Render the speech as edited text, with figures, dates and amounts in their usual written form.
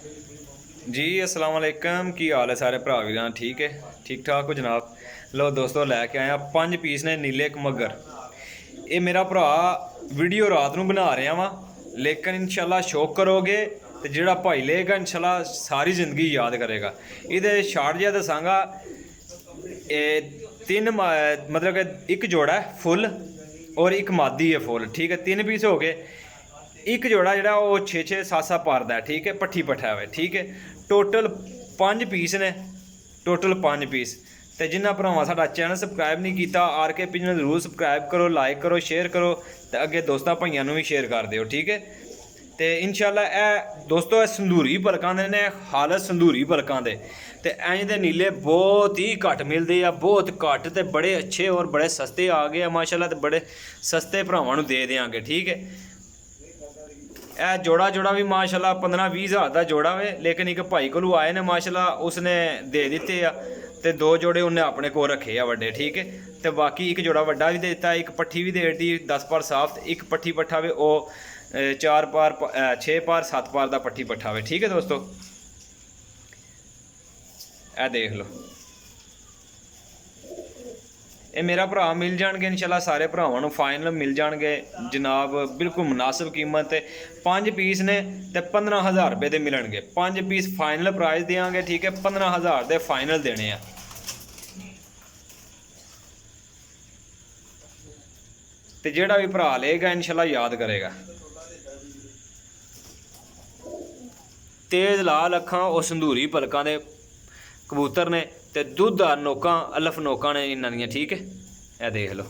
जी अस्सलाम वालेकुम। की हाल है सारे भरा वीरां? ठीक है, ठीक ठाक हो जनाब। लो दोस्तों, लैके आया 5 पीस ने नीले कमगर। ये मेरा भरा वीडियो रात नूं बना रहा वा, लेकिन इंशाल्लाह शौक करोगे तो जोड़ा भाई लेगा इंशाल्लाह सारी ज़िंदगी याद करेगा। ये शार्ट जिहा दसांगा। तीन मतलब कि एक जोड़ा है फुल और एक मादी है फुल। ठीक है, 3 पीस हो गए। एक जोड़ा जोड़ा वो 6-6 7-7 पारदा है। ठीक है, पट्ठी पट्ठा हुआ। ठीक है, टोटल 5 पीस ने, टोटल 5 पीस। तो जिन्होंने भरावां साडा चैनल सबसक्राइब नहीं किया, आर के पिजन जरूर सबसक्राइब करो, लाइक करो, शेयर करो, तो अगे दोस्तों भाइयों भी शेयर कर दिओ। ठीक है, तो इंशाल्लाह ए दोस्तों संदूरी बलकां दे ने, हालत संदूरी बलकां दे। तो इंज दे नीले बहुत ही घट मिलते हैं, बहुत घट, तो बड़े अच्छे और बड़े सस्ते आ गए माशाल्लाह। तो बड़े सस्ते भरावां नूं दे देंगे। ठीक है, यह जोड़ा जोड़ा भी माशाल्लाह 15-20 हज़ार का जोड़ा वे, लेकिन एक भाई को आए ने माशाल्लाह, उसने दे दिते आ। तो 2 जोड़े उन्हें अपने को रखे आ वड्डे। ठीक है, तो बाकी एक जोड़ा वड्डा भी दे दिता, एक पट्ठी भी दे दी 10 पार साफ, एक पट्ठी पट्ठा वे वो 4 पार 6 पार 7 पार का पट्ठी पट्ठा वे। ठीक है दोस्तों, ए देख लो, ये मेरा भरा मिल जाएंगे इंशाल्लाह, सारे भरावां नूं फाइनल मिल जाएंगे जनाब, बिल्कुल मुनासिब कीमत। 5 पीस ने तो 15,000 रुपये के मिलणगे। 5 पीस फाइनल प्राइस देंगे। ठीक है, 15,000 के फाइनल देने हैं। तो जोड़ा भी भरा लेगा इंशाल्लाह याद करेगा। तेज़ लाल अखां और संदूरी पलकां दे कबूतर ने, ते दुद्धदार नोकां, अलफ नोकां ने इन्हां दियां। ठीक है, यह देख लो।